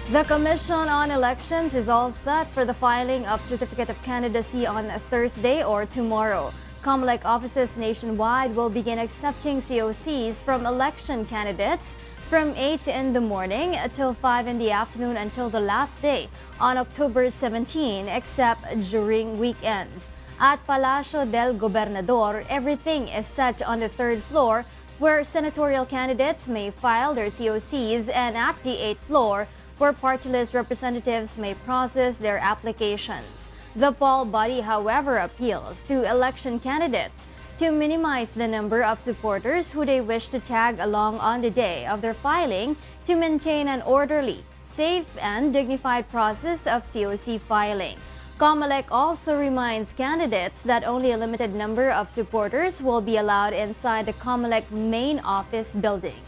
The Commission on Elections is all set for the filing of Certificate of Candidacy on Thursday or tomorrow. COMELEC offices nationwide will begin accepting COCs from election candidates from 8 in the morning till 5 in the afternoon until the last day on October 17, except during weekends. At Palacio del Gobernador, everything is set on the third floor where senatorial candidates may file their COCs, and at the 8th floor, where party list representatives may process their applications. The poll body, however, appeals to election candidates to minimize the number of supporters who they wish to tag along on the day of their filing to maintain an orderly, safe, and dignified process of COC filing. COMELEC also reminds candidates that only a limited number of supporters will be allowed inside the COMELEC main office building.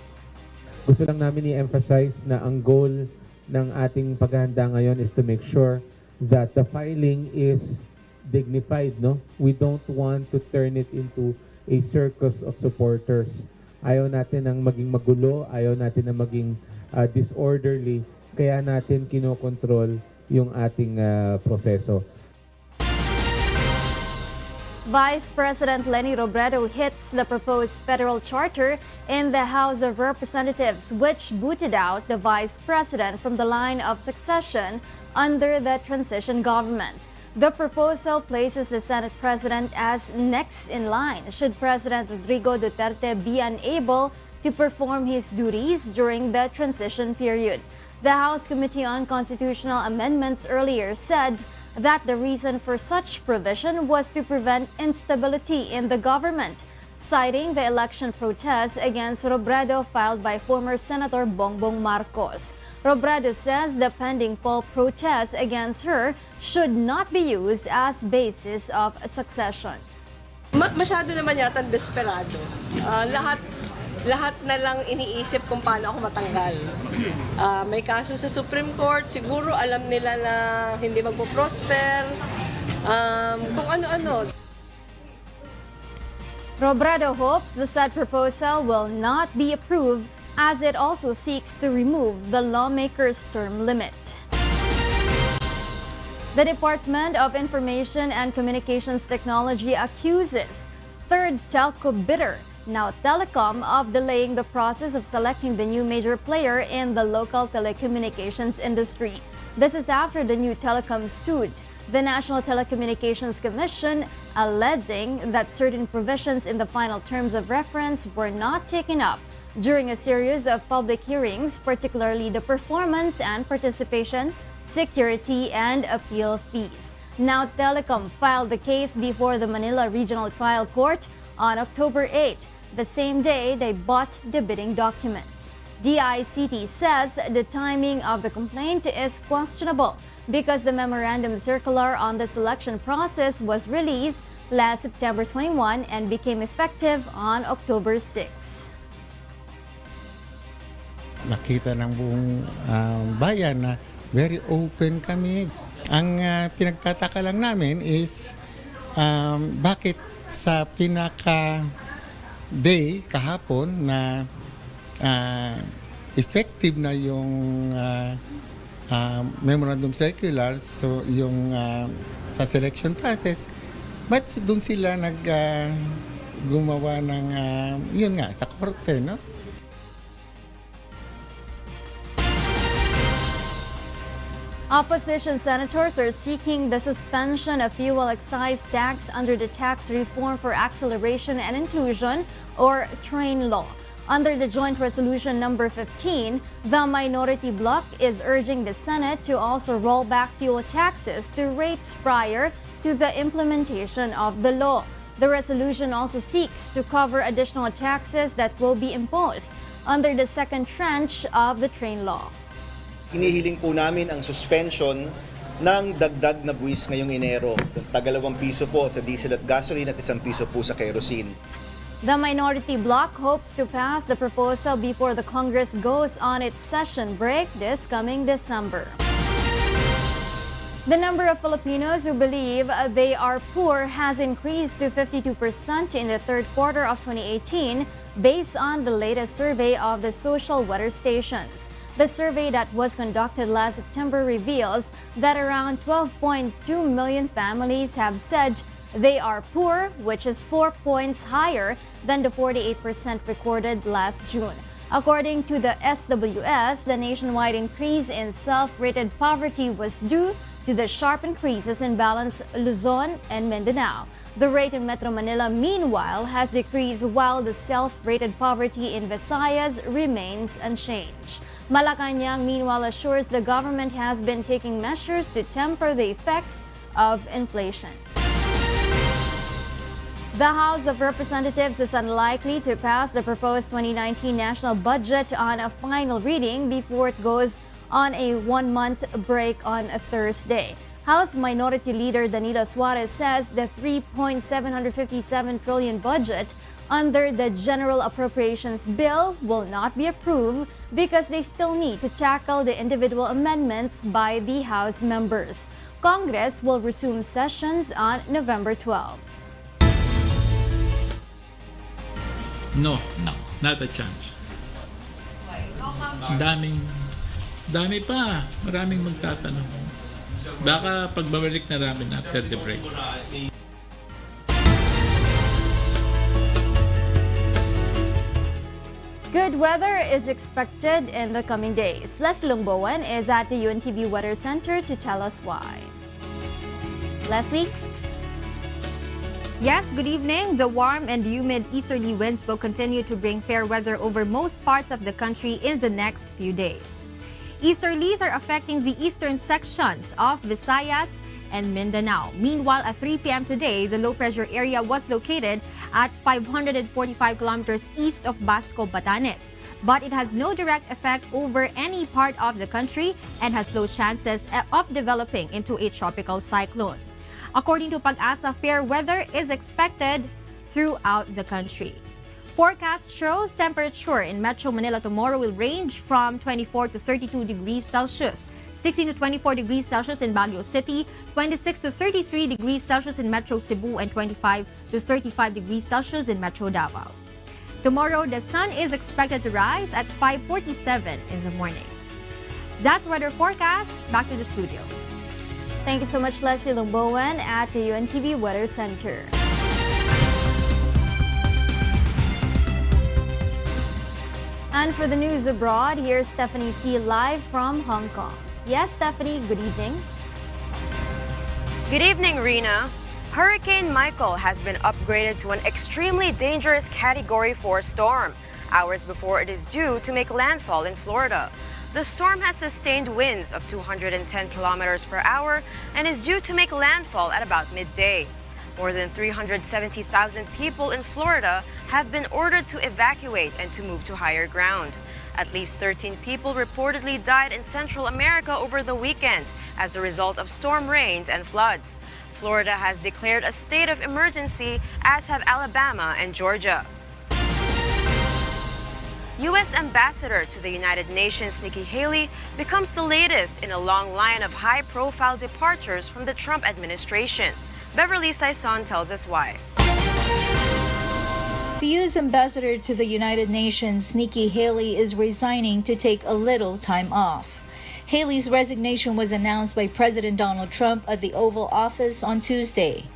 Gusto lang namin i-emphasize na ang goal ng ating paghahanda ngayon is to make sure that the filing is dignified, no? We don't want to turn it into a circus of supporters. Ayaw natin ng maging magulo, ayaw natin ng maging disorderly, kaya natin kinokontrol yung ating proseso. Vice President Leni Robredo hits the proposed federal charter in the House of Representatives, which booted out the Vice President from the line of succession under the transition government. The proposal places the Senate President as next in line should President Rodrigo Duterte be unable to perform his duties during the transition period. The House Committee on Constitutional Amendments earlier said that the reason for such provision was to prevent instability in the government, citing the election protests against Robredo filed by former Senator Bongbong Marcos. Robredo says the pending poll protests against her should not be used as basis of succession. Masyado naman yata desperado. Lahat na lang iniisip kung paano ako matanggal. May kaso sa Supreme Court, siguro alam nila na hindi magpo-prosper, kung ano-ano. Robredo hopes the said proposal will not be approved as it also seeks to remove the lawmakers' term limit. The Department of Information and Communications Technology accuses third telco bidder, now Telecom, of delaying the process of selecting the new major player in the local telecommunications industry. This is after the new telecom sued the National Telecommunications Commission, alleging that certain provisions in the final terms of reference were not taken up during a series of public hearings, particularly the performance and participation, security, and appeal fees. Now Telecom filed the case before the Manila Regional Trial Court on October 8, the same day they bought the bidding documents. DICT says the timing of the complaint is questionable because the memorandum circular on the selection process was released last September 21 and became effective on October 6. Nakita ng buong bayan na very open kami. Ang pinagtataka lang namin is bakit sa pinaka-day kahapon na effective na yung memorandum circular, so yung sa selection process, but doon sila gumawa ng yun nga sa korte, no? Opposition senators are seeking the suspension of fuel excise tax under the Tax Reform for Acceleration and Inclusion, or TRAIN law. Under the Joint Resolution number 15, the minority bloc is urging the Senate to also roll back fuel taxes to rates prior to the implementation of the law. The resolution also seeks to cover additional taxes that will be imposed under the second tranche of the TRAIN law. Hinihiling po namin ang suspension ng dagdag na buwis ngayong Enero. Tag-2 piso po sa diesel at gasoline at 1 piso po sa kerosene. The minority bloc hopes to pass the proposal before the Congress goes on its session break this coming December. The number of Filipinos who believe they are poor has increased to 52% in the third quarter of 2018 based on the latest survey of the social weather stations. The survey that was conducted last September reveals that around 12.2 million families have said they are poor, which is 4 points higher than the 48% recorded last June. According to the SWS, the nationwide increase in self-rated poverty was due to the sharp increases in Balance, Luzon, and Mindanao. The rate in Metro Manila, meanwhile, has decreased while the self-rated poverty in Visayas remains unchanged. Malacanang, meanwhile, assures the government has been taking measures to temper the effects of inflation. The House of Representatives is unlikely to pass the proposed 2019 national budget on a final reading before it goes on a one-month break on a Thursday. House Minority Leader Danilo Suarez says the 3.757 trillion budget under the General Appropriations Bill will not be approved because they still need to tackle the individual amendments by the House members. Congress will resume sessions on November 12th. No, not a chance. Dami pa. Maraming magtatanong. Baka pagbabalik na namin after the break. Good weather is expected in the coming days. Leslie Lungbowen is at the UNTV Weather Center to tell us why. Leslie? Yes, good evening. The warm and humid easterly winds will continue to bring fair weather over most parts of the country in the next few days. Easterlies are affecting the eastern sections of Visayas and Mindanao. Meanwhile, at 3 p.m. today, the low-pressure area was located at 545 kilometers east of Basco, Batanes. But it has no direct effect over any part of the country and has low chances of developing into a tropical cyclone. According to Pag-asa, fair weather is expected throughout the country. Forecast shows temperature in Metro Manila tomorrow will range from 24 to 32 degrees Celsius, 16 to 24 degrees Celsius in Baguio City, 26 to 33 degrees Celsius in Metro Cebu, and 25 to 35 degrees Celsius in Metro Davao. Tomorrow, the sun is expected to rise at 5:47 in the morning. That's weather forecast. Back to the studio. Thank you so much, Leslie Lungbowen at the UNTV Weather Center. And for the news abroad, here's Stephanie C. live from Hong Kong. Yes, Stephanie, good evening. Good evening, Rina. Hurricane Michael has been upgraded to an extremely dangerous Category 4 storm, hours before it is due to make landfall in Florida. The storm has sustained winds of 210 kilometers per hour and is due to make landfall at about midday. More than 370,000 people in Florida have been ordered to evacuate and to move to higher ground. At least 13 people reportedly died in Central America over the weekend as a result of storm rains and floods. Florida has declared a state of emergency, as have Alabama and Georgia. U.S. Ambassador to the United Nations Nikki Haley becomes the latest in a long line of high-profile departures from the Trump administration. Beverly Saison tells us why. The U.S. Ambassador to the United Nations, Nikki Haley, is resigning to take a little time off. Haley's resignation was announced by President Donald Trump at the Oval Office on Tuesday.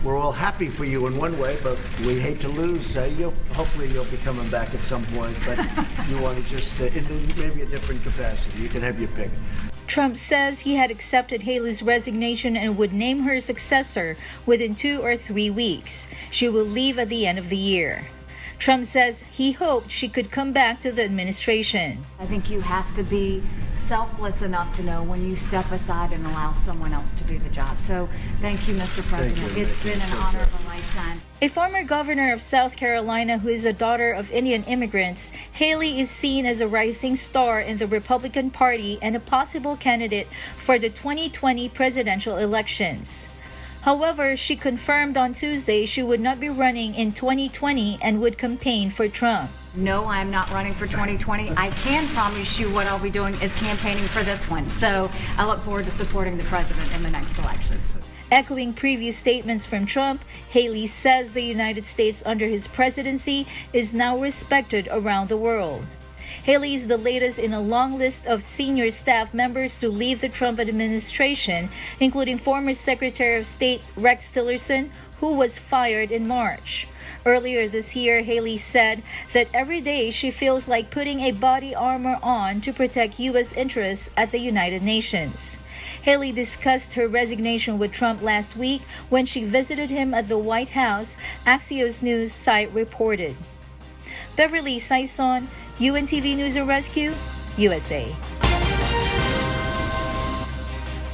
We're all happy for you in one way, but we hate to lose. Hopefully you'll be coming back at some point, but you want to just, in maybe a different capacity. You can have your pick. Trump says he had accepted Haley's resignation and would name her successor within 2 or 3 weeks. She will leave at the end of the year. Trump says he hoped she could come back to the administration. I think you have to be selfless enough to know when you step aside and allow someone else to do the job. So thank you, Mr. President. It's been an honor of a lifetime. A former governor of South Carolina who is a daughter of Indian immigrants, Haley is seen as a rising star in the Republican Party and a possible candidate for the 2020 presidential elections. However, she confirmed on Tuesday she would not be running in 2020 and would campaign for Trump. No, I am not running for 2020. I can promise you what I'll be doing is campaigning for this one. So I look forward to supporting the president in the next election. Echoing previous statements from Trump, Haley says the United States under his presidency is now respected around the world. Haley is the latest in a long list of senior staff members to leave the Trump administration, including former Secretary of State Rex Tillerson, who was fired in March. Earlier this year, Haley said that every day she feels like putting a body armor on to protect U.S. interests at the United Nations. Haley discussed her resignation with Trump last week when she visited him at the White House, Axios News site reported. Beverly Saison, UNTV News and Rescue, USA.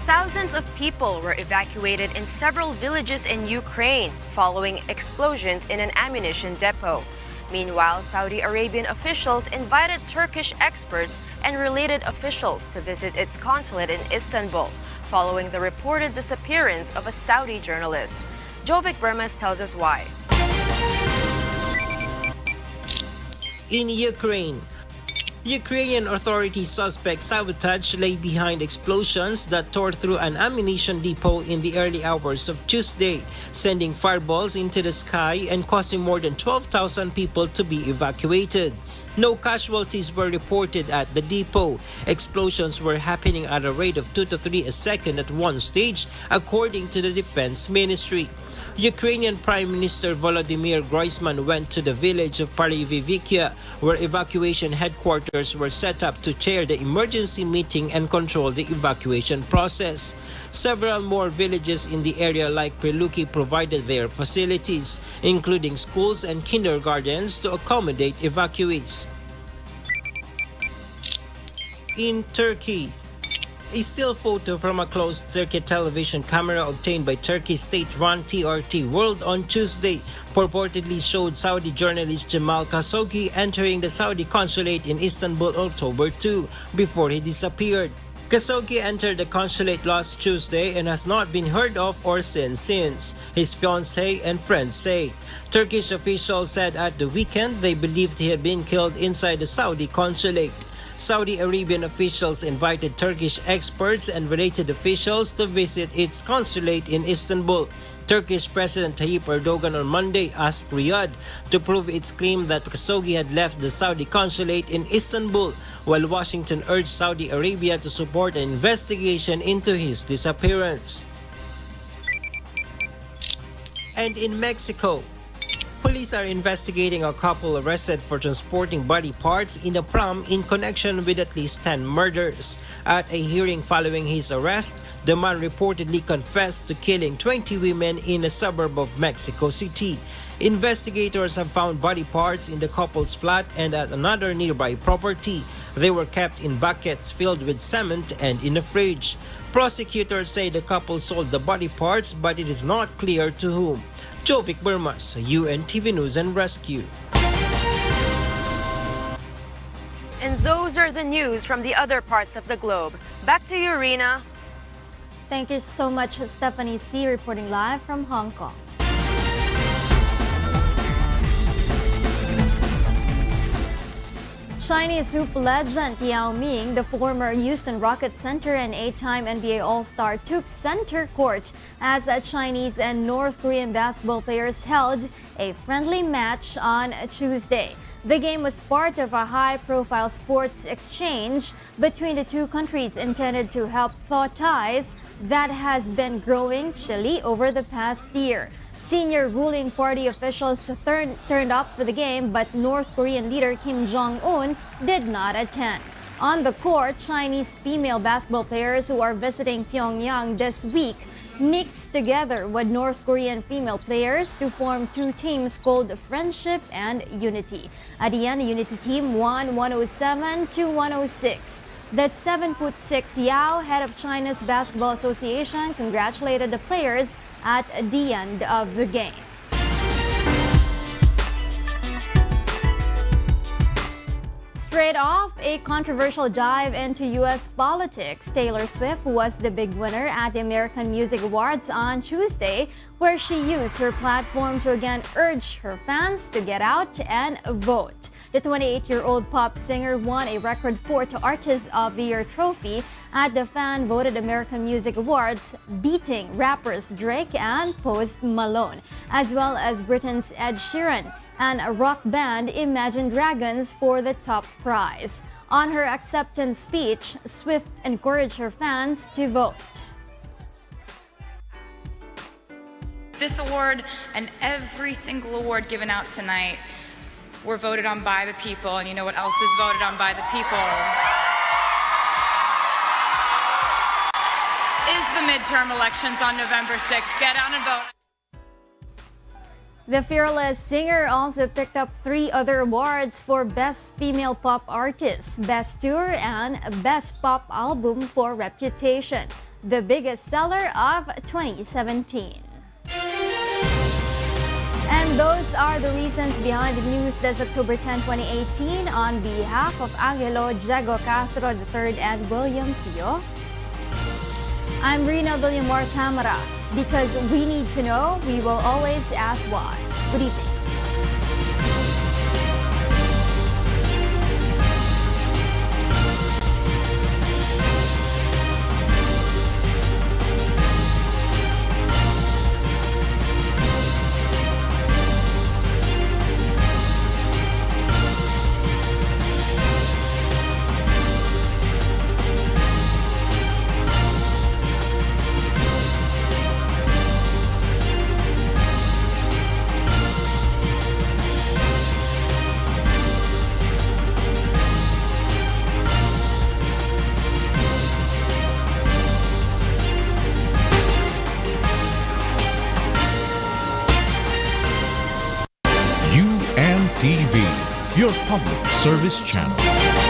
Thousands of people were evacuated in several villages in Ukraine following explosions in an ammunition depot. Meanwhile, Saudi Arabian officials invited Turkish experts and related officials to visit its consulate in Istanbul following the reported disappearance of a Saudi journalist. Jovic Bermas tells us why. In Ukrainian authorities suspect sabotage lay behind explosions that tore through an ammunition depot in the early hours of Tuesday, sending fireballs into the sky and causing more than 12,000 people to be evacuated. No casualties were reported at the depot. Explosions were happening at a rate of 2 to 3 a second at one stage, according to the Defense Ministry. Ukrainian Prime Minister Volodymyr Groysman went to the village of Parivivikia, where evacuation headquarters were set up to chair the emergency meeting and control the evacuation process. Several more villages in the area like Preluki provided their facilities, including schools and kindergartens to accommodate evacuees. In Turkey, a still photo from a closed-circuit television camera obtained by Turkey's state-run TRT World on Tuesday purportedly showed Saudi journalist Jamal Khashoggi entering the Saudi consulate in Istanbul October 2 before he disappeared. Khashoggi entered the consulate last Tuesday and has not been heard of or seen since, his fiancée and friends say. Turkish officials said at the weekend they believed he had been killed inside the Saudi consulate. Saudi Arabian officials invited Turkish experts and related officials to visit its consulate in Istanbul. Turkish President Tayyip Erdogan on Monday asked Riyadh to prove its claim that Khashoggi had left the Saudi consulate in Istanbul, while Washington urged Saudi Arabia to support an investigation into his disappearance. And in Mexico, police are investigating a couple arrested for transporting body parts in a pram in connection with at least 10 murders. At a hearing following his arrest, the man reportedly confessed to killing 20 women in a suburb of Mexico City. Investigators have found body parts in the couple's flat and at another nearby property. They were kept in buckets filled with cement and in a fridge. Prosecutors say the couple sold the body parts, but it is not clear to whom. Jovic Bermas, UNTV News and Rescue. And those are the news from the other parts of the globe. Back to you, Rina. Thank you so much, Stephanie C. reporting live from Hong Kong. Chinese hoop legend Yao Ming, the former Houston Rockets center and 8-time NBA All-Star, took center court as Chinese and North Korean basketball players held a friendly match on Tuesday. The game was part of a high-profile sports exchange between the two countries intended to help thaw ties that has been growing chilly over the past year. Senior ruling party officials turned up for the game, but North Korean leader Kim Jong-un did not attend. On the court, Chinese female basketball players who are visiting Pyongyang this week mixed together with North Korean female players to form two teams called Friendship and Unity. At the end, the Unity team won 107-106. The 7'6" Yao, head of China's Basketball Association, congratulated the players at the end of the game. Straight off, a controversial dive into U.S. politics. Taylor Swift was the big winner at the American Music Awards on Tuesday, where she used her platform to again urge her fans to get out and vote. The 28-year-old pop singer won a record 4th Artist of the Year trophy at the fan-voted American Music Awards, beating rappers Drake and Post Malone, as well as Britain's Ed Sheeran and rock band Imagine Dragons for the top prize. On her acceptance speech, Swift encouraged her fans to vote. This award and every single award given out tonight were voted on by the people, and you know what else is voted on by the people? Is the midterm elections on November 6th. Get out and vote. The fearless singer also picked up 3 other awards for Best Female Pop Artist, Best Tour, and Best Pop Album for Reputation, the biggest seller of 2017. And those are the reasons behind the news that's October 10, 2018. On behalf of Angelo Diego Castro III and William Pio, I'm Rina Villamor Camara. Because we need to know, we will always ask why. Good evening. UNTV, your public service channel.